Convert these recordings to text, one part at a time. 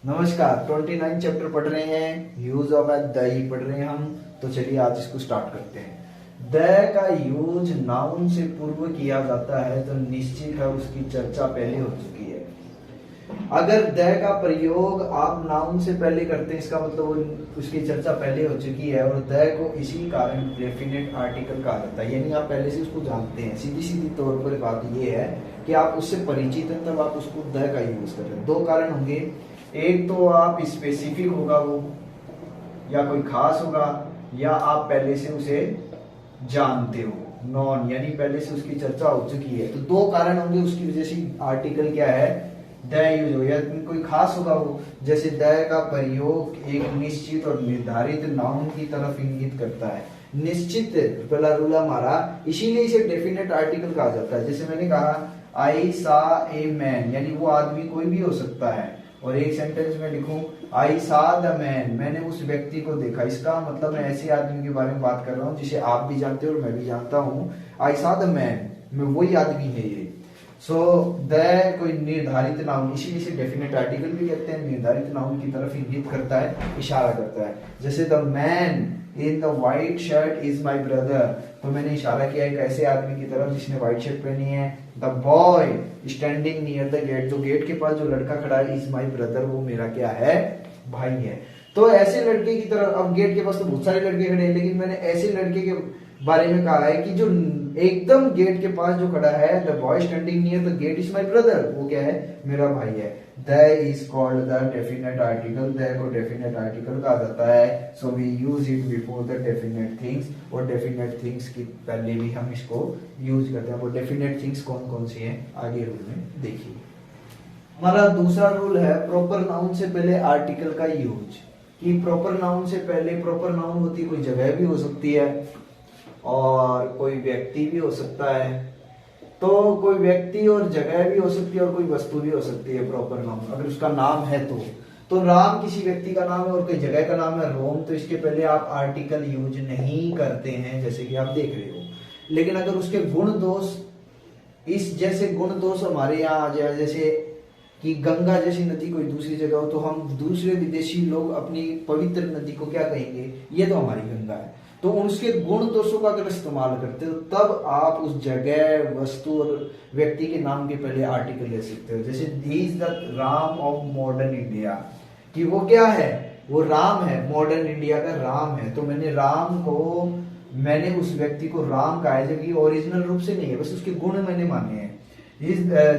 नमस्कार। 29 चैप्टर पढ़ रहे हैं, यूज ऑफ द पढ़ रहे हैं हम। तो चलिए आज इसको स्टार्ट करते हैं। द का यूज नाउन से पूर्व किया जाता है तो निश्चित है उसकी चर्चा पहले हो चुकी है। अगर द का प्रयोग आप नाउन से पहले करते हैं इसका मतलब उसकी चर्चा पहले हो चुकी है और द को इसी कारण डेफिनेट आर्टिकल कहा जाता है, यानी आप पहले से उसको जानते हैं। सीधी सीधी तौर पर बात यह है कि आप उससे परिचित हैं तब आप उसको द का यूज कर रहे हैं। दो कारण होंगे, एक तो आप स्पेसिफिक होगा वो या कोई खास होगा, या आप पहले से उसे जानते हो, नॉन यानी पहले से उसकी चर्चा हो चुकी है। तो दो कारण होंगे उसकी वजह से आर्टिकल क्या है द यूज हो, या कोई खास होगा वो, जैसे द का प्रयोग एक निश्चित और निर्धारित नाउन की तरफ इंगित करता है। निश्चित पहला रूल हमारा, इसीलिए इसे डेफिनेट आर्टिकल कहा जाता है। जैसे मैंने कहा आई सा ए मैन, यानी वो आदमी कोई भी हो सकता है। और एक सेंटेंस में लिखूं आई सा द मैन, मैंने उस व्यक्ति को देखा, इसका मतलब मैं ऐसे आदमी के बारे में बात कर रहा हूं जिसे आप भी जानते हो और मैं भी जानता हूं। आई सा द मैन, मैं वही आदमी है ये। सो द कोई निर्धारित नाउन, इसीलिए इसे डेफिनेट आर्टिकल भी कहते हैं, निर्धारित नाउन की तरफ इंगित करता है, इशारा करता है। जैसे the man in the white shirt is my brother, तो मैंने इशारा किया एक ऐसे आदमी की तरफ जिसने व्हाइट शर्ट पहनी है। The boy standing near the gate, जो गेट के पास जो लड़का खड़ा है, इज माई ब्रदर, वो मेरा क्या है, भाई है। तो ऐसे लड़के की तरफ, अब गेट के पास तो बहुत सारे लड़के खड़े हैं, लेकिन मैंने ऐसे लड़के के बारे में कहा है कि जो एकदम गेट के पास जो खड़ा है, the boy standing near the gate is my brother, वो क्या है, मेरा भाई है। The is called the definite article, the को डेफिनेट आर्टिकल कहा जाता है। So we use it before the definite things, और डेफिनेट थिंग्स की पहले भी हम इसको यूज करते हैं। वो डेफिनेट थिंग्स कौन कौन सी हैं आगे रूल में देखिए। हमारा दूसरा रूल है प्रॉपर नाउन से पहले आर्टिकल का यूज। कि प्रॉपर नाउन से पहले, प्रॉपर नाउन होती है कोई जगह भी हो सकती है और कोई व्यक्ति भी हो सकता है। तो कोई व्यक्ति और जगह भी हो सकती है और कोई वस्तु भी हो सकती है प्रॉपर नाउन, अगर उसका नाम है तो राम किसी व्यक्ति का नाम है और कोई जगह का नाम है रोम, तो इसके पहले आप आर्टिकल यूज नहीं करते हैं, जैसे कि आप देख रहे हो। लेकिन अगर उसके गुण दोष, इस जैसे गुण दोष हमारे यहाँ आ जाए, जैसे कि गंगा जैसी नदी कोई दूसरी जगह हो, तो हम दूसरे विदेशी लोग अपनी पवित्र नदी को क्या कहेंगे, ये तो हमारी गंगा है। तो उसके गुण दोषों का अगर इस्तेमाल करते हो तब आप उस जगह, वस्तु और व्यक्ति के नाम के पहले आर्टिकल ले सकते हो। जैसे ही is the Ram of modern India, कि वो क्या है, वो राम है, मॉडर्न इंडिया का राम है। तो मैंने उस व्यक्ति को राम कहा है, जबकि ओरिजिनल रूप से नहीं है, बस उसके गुण मैंने माने हैं।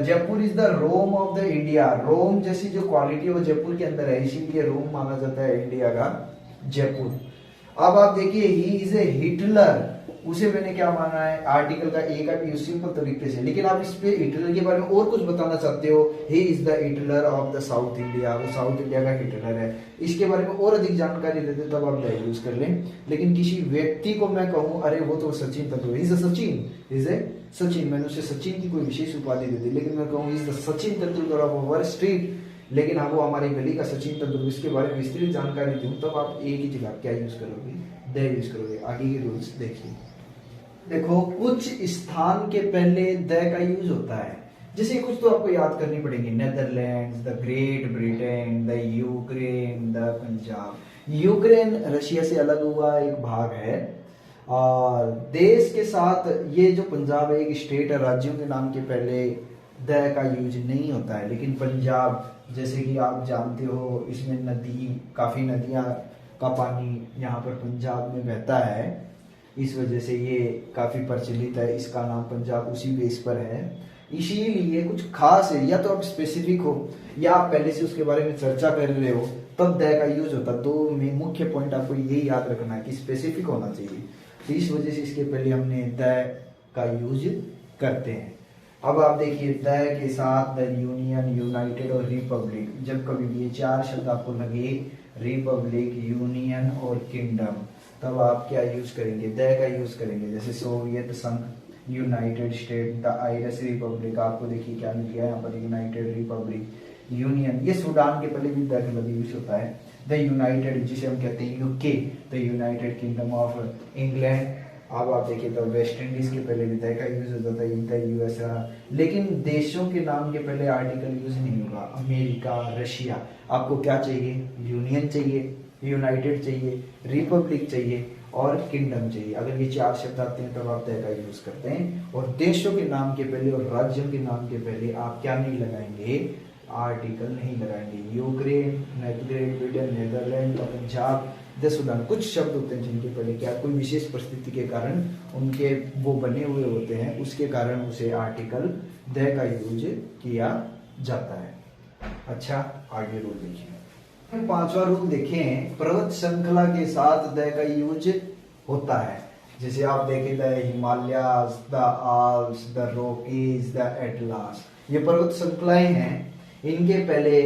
Jaipur is the Rome of the India, Rome जैसी जो क्वालिटी है वो जयपुर के अंदर है, इसीलिए रोम माना जाता है इंडिया का जयपुर। अब आप देखिए ही इज ए हिटलर, उसे मैंने क्या माना है, आर्टिकल का ए का यूज सिंपल तरीके से। लेकिन आप इस पे हिटलर के बारे में और कुछ बताना चाहते हो, ही is the Hitler of the south India, वो साउथ इंडिया का हिटलर है, इसके बारे में और अधिक जानकारी देते तब आप द यूज कर लें। लेकिन किसी व्यक्ति को मैं कहूं अरे वो तो सचिन तेंदुलकर, इज ए सचिन, मैंने उसे सचिन की कोई विशेष उपाधि दे दी, लेकिन मैं कहूँ is the Sachin Tendulkar of our street, लेकिन हाँ वो हमारी गली का सचिन तेंदुलकर, इसके बारे में विस्तृत जानकारी दूं, तब आप एक ही जगह क्या यूज करोगे, द यूज करोगे। आगे के रूल्स देखिए। देखो कुछ स्थान के पहले द का यूज होता है, जैसे कुछ तो आपको याद करनी पड़ेगी, Netherlands, the great Britain, the Ukraine, the Punjab. Ukraine Russia से अलग हुआ एक भाग है, और देश के साथ ये जो पंजाब है एक स्टेट है, राज्यों के नाम के पहले द का यूज नहीं होता है। लेकिन पंजाब, जैसे कि आप जानते हो, इसमें नदी, काफी नदियां का पानी यहाँ पर पंजाब में बहता है, इस वजह से ये काफी प्रचलित है, इसका नाम पंजाब उसी बेस पर है। इसीलिए कुछ खास है, या तो आप स्पेसिफिक हो या आप पहले से उसके बारे में चर्चा कर रहे हो, तब द का यूज होता है। दो मुख्य पॉइंट आपको यही याद रखना है कि स्पेसिफिक होना चाहिए, तो इस वजह से इसके पहले हमने द का यूज करते हैं। अब आप देखिए द के साथ द यूनियन, यूनाइटेड और रिपब्लिक, जब कभी भी ये चार शब्द आपको लगे, रिपब्लिक, यूनियन और किंगडम, तब आप क्या यूज करेंगे, द का यूज करेंगे। जैसे सोवियत संघ, United state, the Irish Republic, आपको देखिए क्या मिल गया यहाँ पर, यूनाइटेड रिपब्लिक, यूनियन, ये सूडान के पहले भी द का यूज होता है। द यूनाइटेड, जिसे हम कहते हैं UK, the United kingdom of England. अब आप देखिए तो वेस्ट इंडीज के पहले भी द का यूज होता था, द यूएसए, लेकिन देशों के नाम के पहले आर्टिकल यूज नहीं होगा। अमेरिका, रशिया, आपको क्या चाहिए? यूनियन चाहिए, यूनाइटेड चाहिए, रिपब्लिक चाहिए और किंगडम चाहिए। अगर ये 4 शब्द आते हैं तब आप द का यूज करते हैं। और देशों के नाम के पहले और राज्यों के नाम के पहले आप क्या नहीं लगाएंगे? आर्टिकल नहीं लगाएंगे। Ukraine, great Britain, Netherland, Punjab, the Sudan, कुछ शब्द होते हैं जिनके पहले क्या कोई विशेष परिस्थिति के कारण उनके वो बने हुए होते हैं, उसके कारण उसे आर्टिकल द का यूज किया जाता है। अच्छा, आगे रूल देखिए। 5वां रूल देखें, पर्वत श्रृंखला के साथ द का यूज होता है। जैसे आप देखें the Himalayas, the Alps, the Rockies, the atlas, ये पर्वत श्रृंखलाएं हैं, इनके पहले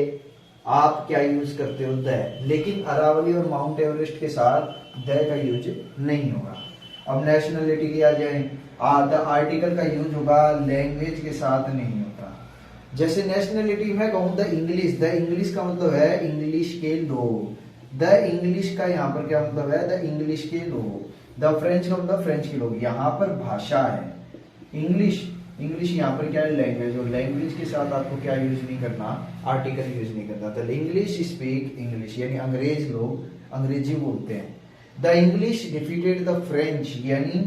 आप क्या यूज करते हो? द। लेकिन अरावली और माउंट एवरेस्ट के साथ द का यूज नहीं होगा। अब नेशनलिटी की आ जाए, द आर्टिकल का यूज होगा, लैंग्वेज के साथ नहीं होता। जैसे नेशनलिटी में कहूँ द इंग्लिश, द इंग्लिश का मतलब है इंग्लिश के लोग, द इंग्लिश का यहाँ पर क्या मतलब है? द इंग्लिश के लोग। द फ्रेंच का मतलब फ्रेंच के लोग, यहाँ पर भाषा है। इंग्लिश, इंग्लिश यहाँ पर क्या है? लैंग्वेज, और लैंग्वेज के साथ आपको क्या यूज नहीं करना? आर्टिकल यूज नहीं करना। तो इंग्लिश स्पीक इंग्लिश, यानी अंग्रेज लोग अंग्रेजी बोलते हैं। The English defeated the French, यानी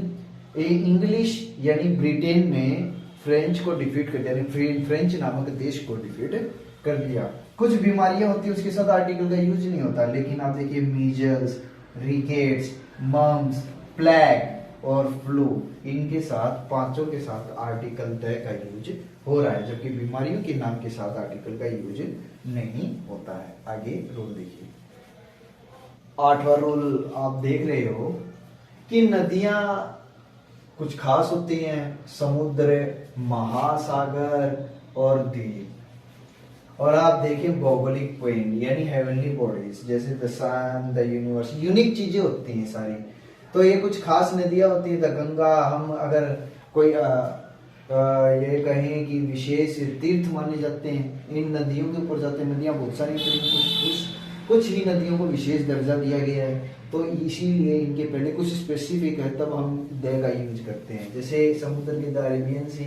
इंग्लिश यानी ब्रिटेन में फ्रेंच को डिफीट कर दिया, यानी फ्रेंच नामक देश को डिफीट कर दिया। कुछ बीमारियां होती है उसके साथ आर्टिकल का यूज नहीं होता, लेकिन आप देखिए मीजल्स, रिकेट्स, मम्स, प्लेग और फ्लू, इनके साथ, पांचों के साथ आर्टिकल द का यूज हो रहा है, जबकि बीमारियों के नाम के साथ आर्टिकल का यूज नहीं होता है। आगे रूल देखिए। 8वां रूल आप देख रहे हो कि नदियां कुछ खास होती हैं, समुद्र, महासागर और द्वीप। और आप देखें भौगोलिक पॉइंट यानी हेवनली बॉडीज, जैसे the sun, the universe, unique चीजें होती हैं सारी। तो ये कुछ खास नदियां होती हैं। द गंगा, हम अगर कोई ये कहें कि विशेष तीर्थ माने जाते हैं, इन नदियों के ऊपर जाते हैं। नदियां बहुत सारी होती हैं, कुछ ही नदियों को विशेष दर्जा दिया गया है, तो इसीलिए इनके पहले कुछ स्पेसिफिक है, तब हम द का यूज करते हैं। जैसे समुद्र के the Arabian sea,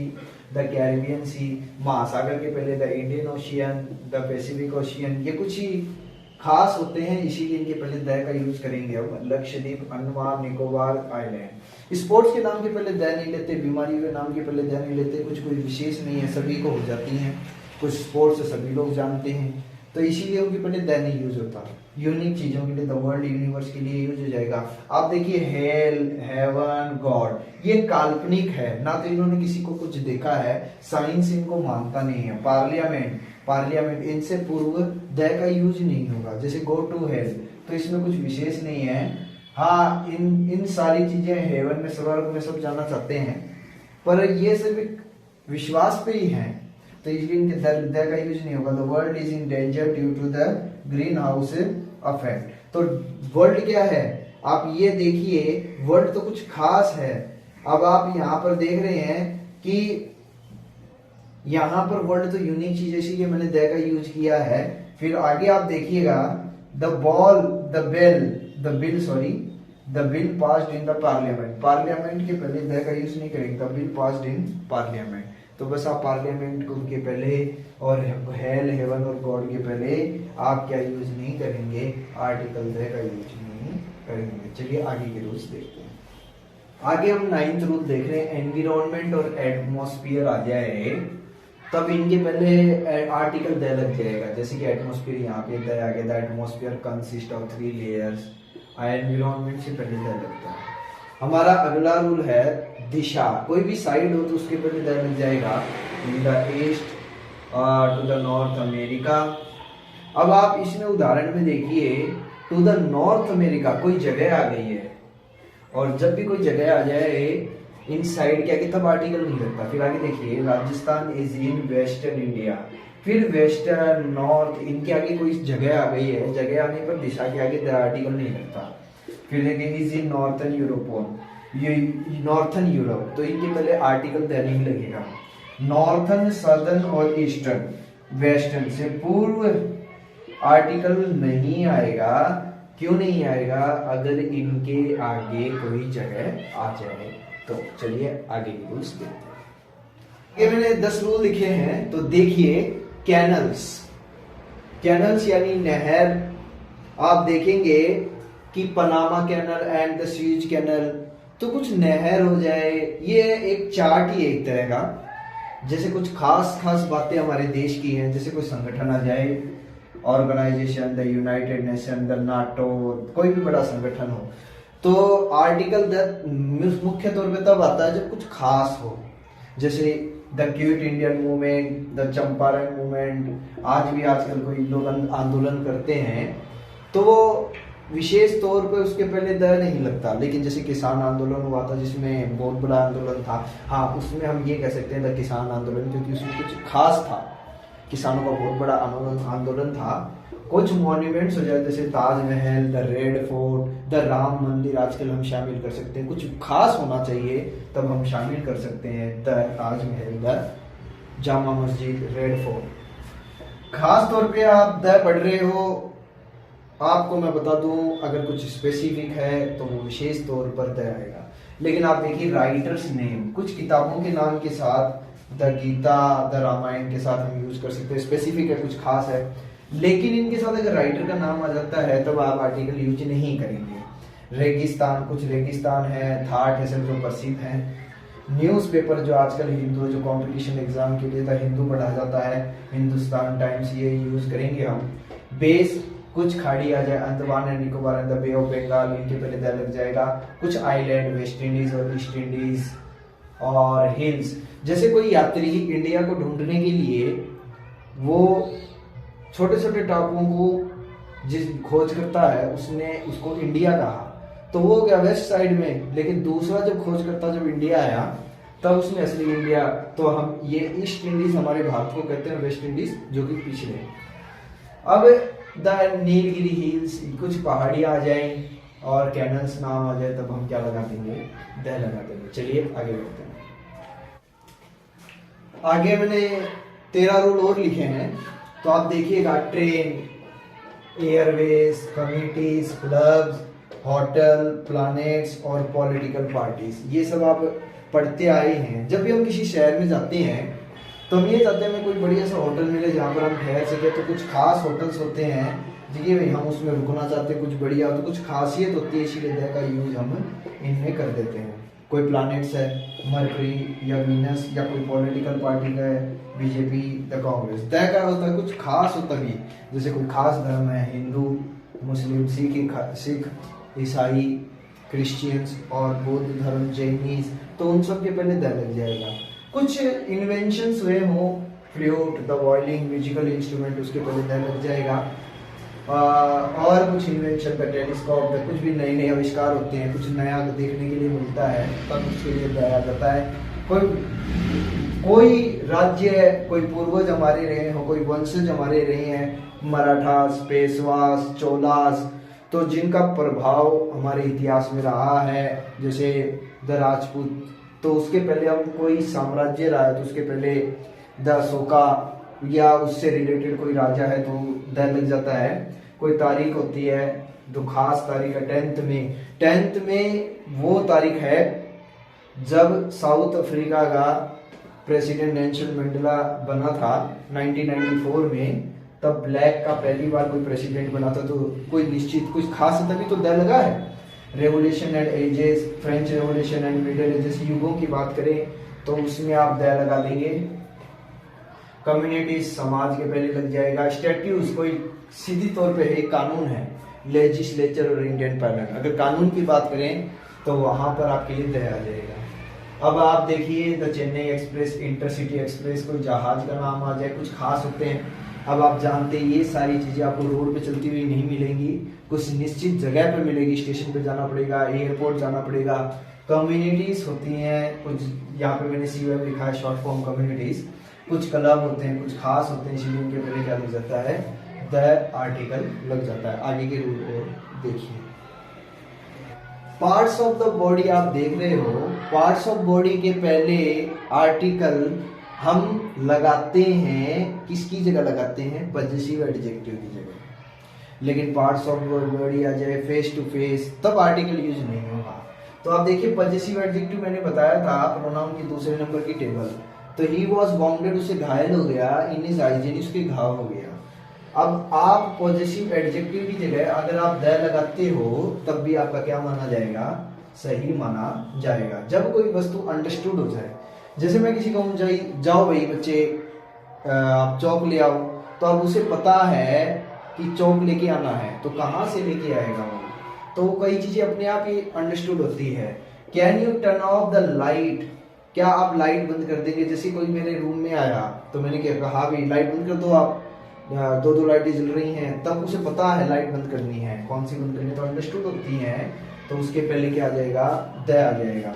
the Caribbean sea, महासागर के पहले the Indian ocean, the Pacific ocean, ये कुछ ही खास होते हैं, इसीलिए इनके पहले द का यूज करेंगे। अब लक्षद्वीप, अंडमान निकोबार आइलैंड, स्पोर्ट्स के नाम के पहले द नहीं लेते, बीमारी के नाम के पहले द नहीं लेते, कुछ कोई विशेष नहीं है, सभी को हो जाती हैं, कुछ स्पोर्ट्स सभी लोग जानते हैं, तो इसीलिए उनके पहले द नहीं यूज होता। यूनिक चीजों के लिए, द वर्ल्ड, यूनिवर्स के लिए यूज हो जाएगा। आप देखिए हेल, हेवन, गॉड, ये काल्पनिक है, ना तो इन्होंने किसी को कुछ देखा है, साइंस इनको मानता नहीं है। पार्लियामेंट, पार्लियामेंट, इनसे पूर्व द का यूज नहीं होगा। जैसे गो टू हेल, तो इसमें कुछ विशेष नहीं है। हाँ, इन सारी चीजें हेवन में, स्वर्ग में सब जाना चाहते हैं, पर ये सिर्फ विश्वास पे ही है, तो इसलिए इनके द का यूज नहीं होगा। The world is in danger due to the greenhouse effect. तो वर्ल्ड क्या है? आप ये देखिए, वर्ल्ड तो कुछ खास है। अब आप यहाँ पर देख रहे हैं कि यहाँ पर वर्ल्ड तो यूनिक चीज है, इसीलिए मैंने द का यूज किया है। फिर आगे आप देखिएगा, the ball, the bill passed in the parliament, parliament के पहले द का यूज नहीं करेंगे, the bill passed in parliament. तो बस आप पार्लियामेंट के पहले और हेल, हेवन और गॉड के पहले आप क्या यूज नहीं करेंगे? आर्टिकल द का यूज नहीं करेंगे। चलिए आगे के रूल्स देखते हैं। आगे हम 9th रूल देख रहे हैं, एनवायरनमेंट और एटमॉस्फेयर आ जाए तब इनके पहले आर्टिकल द लग जाएगा। जैसे कि एटमॉस्फेयर, यहाँ पे द आ गया, the atmosphere consist of 3 layers, environment से पहले द लगता है। हमारा अगला रूल है दिशा, कोई भी साइड हो तो उसके पहले द लग जाएगा। In the east to the North America. अब आप इसमें उदाहरण में देखिए, टू द नॉर्थ अमेरिका कोई जगह आ गई है, और जब भी कोई जगह आ जाए इन साइड क्या कि तब आर्टिकल नहीं लगता। फिर आगे देखिए, Rajasthan is in western India, फिर वेस्टर्न, नॉर्थ, इनके आगे कोई जगह आ गई है, जगह आने पर दिशा के आगे द आर्टिकल नहीं लगता। फिर देखिए, इज इन नॉर्थन यूरोप, ये नॉर्थन यूरोप, तो इनके पहले आर्टिकल द नहीं लगेगा। नॉर्थन, सदर्न और ईस्टर्न, वेस्टर्न से पूर्व आर्टिकल नहीं आएगा, क्यों नहीं आएगा? अगर इनके आगे कोई जगह आ जाए तो। चलिए आगे के रूल्स देखते हैं। ये मैंने 10 रूल लिखे हैं, तो देखिए। कैनल्स, कैनल्स यानी नहर। आप देखेंगे कि Panama canal and the Suez canal, तो कुछ नहर हो जाए, ये एक चार्ट ही एक तरह का। जैसे कुछ खास खास बातें हमारे देश की हैं, जैसे कोई संगठन आ जाए, organisation, the United Nation, the NATO, कोई भी बड़ा संगठन हो, तो आर्टिकल 10 मुख्य तौर पे तब आता है जब कुछ खास हो। जैसे the quit Indian movement, the Champaran movement, आज भी आजकल कोई लोग आंदोलन करते हैं, तो वो विशेष तौर पे उसके पहले द नहीं लगता। लेकिन जैसे किसान आंदोलन हुआ था, जिसमें बहुत बड़ा आंदोलन था, हाँ उसमें हम ये कह सकते हैं द किसान आंदोलन, क्योंकि उसमें कुछ खास था, किसानों का बहुत बड़ा आंदोलन था। कुछ मॉन्यूमेंट्स हो जाए जैसे Taj Mahal, the red fort, the Ram मंदिर, आजकल हम शामिल कर सकते हैं। कुछ खास होना चाहिए तब हम शामिल कर सकते हैं the Taj Mahal, the Jama Masjid, red fort. खास तौर पे आप द पढ़ रहे हो, आपको मैं बता दूं, अगर कुछ स्पेसिफिक है तो वो विशेष तौर पर द आएगा। लेकिन आप देखिए राइटर्स नेम, कुछ किताबों के नाम के साथ द गीता, द रामायण के साथ हम यूज कर सकते हैं। स्पेसिफिक है, कुछ खास है, लेकिन इनके साथ अगर राइटर का नाम आ जाता है तब आप आर्टिकल यूज नहीं करेंगे। रेगिस्तान, कुछ रेगिस्तान है, थाट है, सब जो प्रसिद्ध है। न्यूज़पेपर, जो आजकल हिंदू, जो कंपटीशन एग्जाम के लिए द हिंदू पढ़ा जाता है, हिंदुस्तान टाइम्स, ये यूज करेंगे हम। बेस, कुछ खाड़ी आ जाए, Andaman and Nicobar and the Bay of Bengal, इनके पहले द लग जाएगा। कुछ आइलैंड, वेस्ट इंडीज और ईस्ट इंडीज, और हिल्स। जैसे कोई यात्री इंडिया को ढूंढने के लिए वो छोटे छोटे टापुओं को जिस खोज करता है, उसने उसको इंडिया कहा, तो वो गया वेस्ट साइड में। लेकिन दूसरा जब खोज करता, जब इंडिया आया, तब उसने असली इंडिया, तो हम ये ईस्ट इंडीज हमारे भारत को कहते हैं, वेस्ट इंडीज जो कि पिछले। अब द नीलगिरी हिल्स, कुछ पहाड़ियां आ जाए और कैनल्स नाम आ जाए, तब हम क्या लगा देंगे? द लगा देंगे। चलिए आगे बढ़ते हैं। आगे मैंने 13 रूल और लिखे हैं, तो आप देखिएगा। Train, Airways, communities, clubs, hotel, planets और पॉलिटिकल पार्टीज, ये सब आप पढ़ते आए हैं। जब भी हम किसी शहर में जाते हैं तो हम ये चाहते हैं हमें कोई बढ़िया सा होटल मिले जहाँ पर हम ठहर सके। तो कुछ खास होटल्स होते हैं, देखिए भाई हम उसमें रुकना चाहते हैं, कुछ बढ़िया, तो कुछ खासियत होती है, इसीलिए द का यूज हम इनमें कर देते हैं। कोई प्लैनेट्स है, मरकरी या वीनस, या कोई पॉलिटिकल पार्टी का है, बीजेपी, द कांग्रेस। द का होता है कुछ खास होता भी, जैसे कोई खास धर्म है, हिंदू, मुस्लिम, सिख, ईसाई, क्रिश्चियंस और बौद्ध धर्म, जैनिस, तो उन सब के पहले द लग जाएगा। कुछ इन्वेंशंस हुए हो, flute, the violin, musical instrument, उसके पहले द लग जाएगा। और कुछ इन्वेंशन का टेलीस्कोप, कुछ भी नए नए आविष्कार होते हैं, कुछ नया देखने के लिए मिलता है, तब उसके लिए दिया जाता है। कोई राज्य, कोई पूर्वज हमारे रहे हो, कोई वंशज हमारे रहे हैं, मराठास, पेशवास, चोलास, तो जिनका प्रभाव हमारे इतिहास में रहा है, जैसे द राजपूत, तो उसके पहले हम कोई साम्राज्य रहा है तो उसके पहले द अशोका या उससे रिलेटेड कोई राजा है तो द लग जाता है। कोई तारीख होती है, जो खास तारीख है 10th में वो तारीख है जब साउथ अफ्रीका का प्रेसिडेंट नेल्सन मंडेला बना था 1994 में, तब ब्लैक का पहली बार कोई प्रेसिडेंट बना था, तो कोई निश्चित कुछ खास है तभी तो द लगा है। Revolution and ages, French revolution and middle ages, युगों की बात करें तो उसमें आप द लगा देंगे। कम्युनिटीज, समाज के पहले लग जाएगा। स्टैट्यूज, कोई सीधी तौर पे एक कानून है, लेजिस्लेचर और इंडियन पार्लियामेंट, अगर कानून की बात करें तो वहां पर आपके लिए द आ जाएगा। अब आप देखिए the Chennai express, intercity express, कोई जहाज का नाम आ जाए, कुछ खास होते हैं। अब आप जानते हैं ये सारी चीजें आपको रोड पे चलती हुई नहीं मिलेंगी, कुछ निश्चित जगह पे मिलेगी, स्टेशन पे जाना पड़ेगा, एयरपोर्ट जाना पड़ेगा। कम्युनिटीज होती हैं कुछ, यहाँ पे मैंने COM लिखा है, शॉर्ट फॉर्म कम्युनिटीज। कुछ क्लब होते हैं, कुछ खास होते हैं, इसीलिए उनके पहले क्या लग जाता है? द आर्टिकल लग जाता है। आगे के रूल को देखिए। पार्ट्स ऑफ द बॉडी आप देख रहे हो, पार्ट्स ऑफ बॉडी के पहले आर्टिकल हम लगाते हैं, किसकी जगह लगाते हैं? पजेसिव एडजेक्टिव की जगह। लेकिन पार्ट्स ऑफ वर्ड आ जाए फेस टू फेस तब आर्टिकल यूज नहीं होगा। तो आप देखिए पॉजेसिव एडजेक्टिव मैंने बताया था प्रोनाउन की दूसरे नंबर की टेबल, तो ही वॉज बाउंडेड, उसे घायल हो गया, इन हिज आईज, उसके घाव हो गया। अब आप पॉजेसिव एडजेक्टिव की जगह अगर आप द लगाते हो तब भी आपका क्या माना जाएगा, सही माना जाएगा, जब कोई वस्तु अंडरस्टूड हो जाए। जैसे मैं किसी को जाओ भाई बच्चे आप चौक ले आओ, तो अब उसे पता है कि चौक लेके आना है, तो कहाँ से लेके आएगा वो, तो कई चीजें अपने आप ही अंडरस्टूड होती है। Can U turn off the light, क्या आप लाइट बंद कर देंगे। जैसे कोई मेरे रूम में आया तो मैंने क्या कहा, हाँ भाई लाइट बंद कर दो, आप दो लाइटें जल रही हैं, तब उसे पता है लाइट बंद करनी है, कौन सी बंद करनी है, तो अंडरस्टूड होती है, तो उसके पहले क्या आ जाएगा, द आ जाएगा।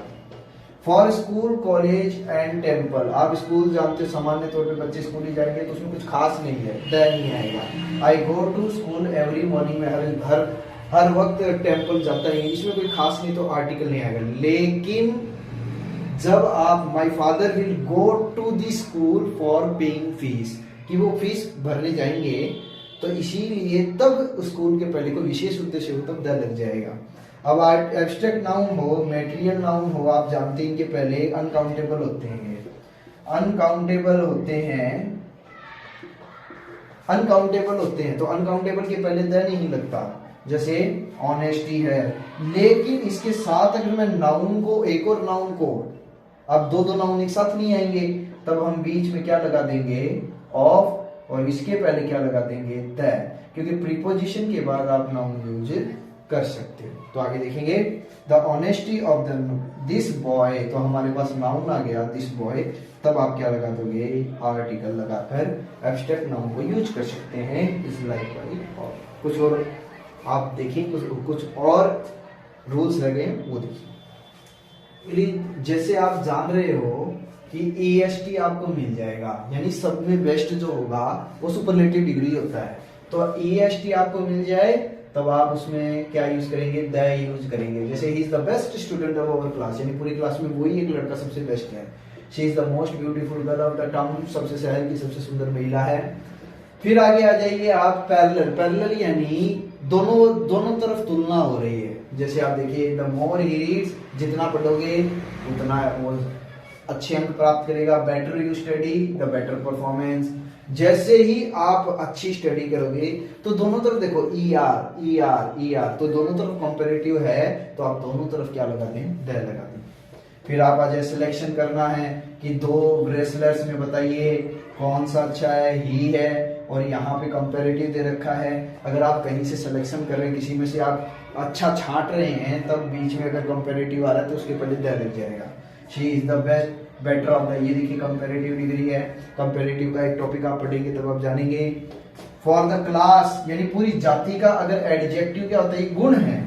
For school college and temple, आप स्कूल जानते हो सामान्य तौर पे बच्चे स्कूल ही जाएंगे तो उसमें कुछ खास नहीं है, द नहीं आएगा। I go to school every morning, में हर वक्त टेम्पल जाता है, इसमें कोई खास नहीं तो आर्टिकल नहीं आएगा। लेकिन जब आप my father will go to the school for paying fees, कि वो फीस भरने जाएंगे, तो इसीलिए तब स्कूल के पहले कोई विशेष उद्देश्य हो तब द लग जाएगा। अब एब्स्ट्रैक्ट नाउन हो, मेटेरियल नाउन हो, आप जानते हैं इनके पहले अनकाउंटेबल होते हैं, अनकाउंटेबल होते हैं, अनकाउंटेबल होते हैं, तो अनकाउंटेबल के पहले द नहीं लगता, जैसे ऑनेस्टी है। लेकिन इसके साथ अगर मैं नाउन को, एक और नाउन को, अब दो नाउन एक साथ नहीं आएंगे, तब हम बीच में क्या लगा देंगे, ऑफ, और इसके पहले क्या लगा देंगे, द, क्योंकि प्रीपोजिशन के बाद आप नाउन यूज कर सकते हो। तो आगे देखेंगे, the honesty of this boy, तो हमारे पास नाउन आ गया दिस बॉय, तब आप क्या लगा दोगे, आर्टिकल लगाकर एब्स्ट्रैक्ट नाउन को यूज कर सकते हैं। इस लाइक वाली और कुछ और आप देखिए, कुछ और रूल्स लगे वो देखिए। जैसे आप जान रहे हो कि EST आपको मिल जाएगा, यानी सब में बेस्ट जो होगा वो सुपरलेटिव डिग्री होता है, तो EST आपको मिल जाए तब आप उसमें क्या यूज करेंगे, द यूज करेंगे। जैसे ही is the best student of our class, यानी पूरी क्लास में वही एक लड़का सबसे बेस्ट है। She is the most beautiful girl of the town, सबसे शहर की सबसे सुंदर महिला है। फिर आगे आ जाइए आप पैरेलल, पैरेलल यानी दोनों तरफ तुलना हो रही है। जैसे आप देखिए, द मोर ही रीड्स, जितना पढ़ोगे उतना वो अच्छे अंक प्राप्त करेगा। Better you study the better performance, जैसे ही आप अच्छी स्टडी करोगे तो दोनों तरफ देखो ER, तो दोनों तरफ कंपैरेटिव है, तो आप दोनों तरफ क्या लगा दें, द लगा दें। फिर आप आज सिलेक्शन करना है कि दो ब्रेसलेट्स में बताइए कौन सा अच्छा है, ही है, और यहाँ पे कंपैरेटिव दे रखा है। अगर आप कहीं से सिलेक्शन कर रहे हैं, किसी में से आप अच्छा छांट रहे हैं, तब बीच में अगर कंपैरेटिव आ रहा है तो उसके पहले द लग जाएगा। She is the best, better of the, ये देखिए कंपैरेटिव डिग्री है, कंपैरेटिव का एक टॉपिक आप पढ़ेंगे तब आप जानेंगे। फॉर द क्लास यानी पूरी जाति का अगर एडजेक्टिव क्या होता है, गुण है,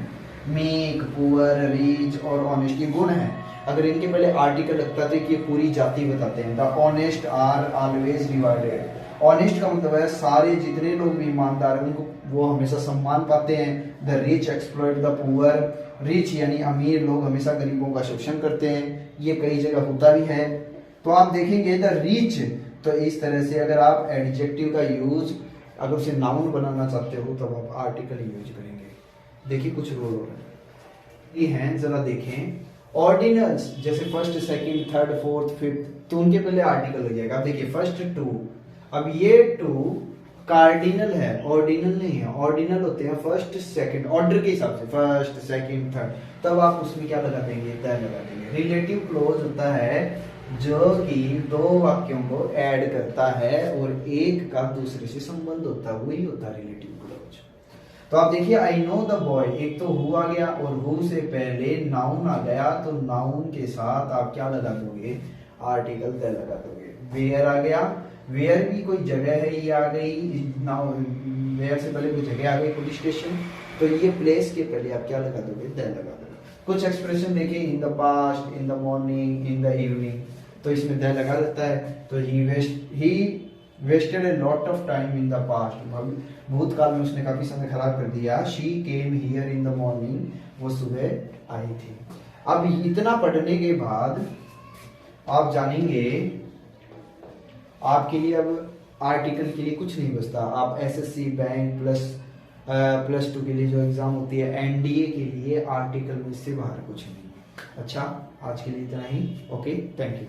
मेक, पुअर, रिच और ऑनेस्टी गुण है। अगर इनके पहले आर्टिकल लगता था कि ये पूरी जाति बताते हैं। The honest are always rewarded, honest का मतलब है सारे जितने लोग भी ईमानदार हैं उनको वो हमेशा सम्मान पाते हैं। The rich exploit the poor, rich यानी अमीर लोग हमेशा गरीबों का शोषण करते हैं, ये कई जगह होता भी है। तो आप देखेंगे द रिच, तो इस तरह से अगर आप एडजेक्टिव का यूज अगर उसे नाउन बनाना चाहते हो तब आप आर्टिकल यूज करेंगे। देखिए कुछ रूल हो रहे हैं, जरा देखें। ऑर्डिनल्स जैसे first, second, third, fourth, fifth, तो उनके पहले आर्टिकल लग जाएगा। अब देखिए फर्स्ट टू, अब ये टू कार्डिनल है, ऑर्डिनल नहीं है। ऑर्डिनल होते हैं फर्स्ट सेकंड, ऑर्डर के हिसाब से फर्स्ट सेकंड थर्ड, तब आप उसमें क्या लगा देंगे, द लगा देंगे। रिलेटिव क्लोज होता है जो कि दो वाक्यों को ऐड करता है और एक का दूसरे से संबंध होता है, वही होता है रिलेटिव क्लोज। तो आप देखिए आई नो द बॉय, एक तो हु आ गया और हु से पहले नाउन आ गया, तो नाउन के साथ आप क्या लगा दोगे, आर्टिकल द लगा दोगे। वेयर आ गया, वेयर भी कोई जगह है, ये आ गई नाउन, वेयर से पहले कोई जगह आ गई, पुलिस स्टेशन, तो ये प्लेस के पहले आप क्या लगा दोगे, द लगा दोगे। कुछ एक्सप्रेशन देखिए, in the past, in the morning, in the evening, तो इसमें द लगा रहता है। तो he wasted a lot of time in the past, भूतकाल में उसने काफी समय खराब कर दिया। She came here in the morning, वो सुबह आई थी। अब इतना पढ़ने के बाद आप जानेंगे आपके लिए अब आर्टिकल के लिए कुछ नहीं बचता। आप एसएससी, बैंक प्लस +2 के लिए जो एग्जाम होती है, एनडीए के लिए, आर्टिकल में से बाहर कुछ नहीं। अच्छा, आज के लिए इतना ही। Okay, thank you.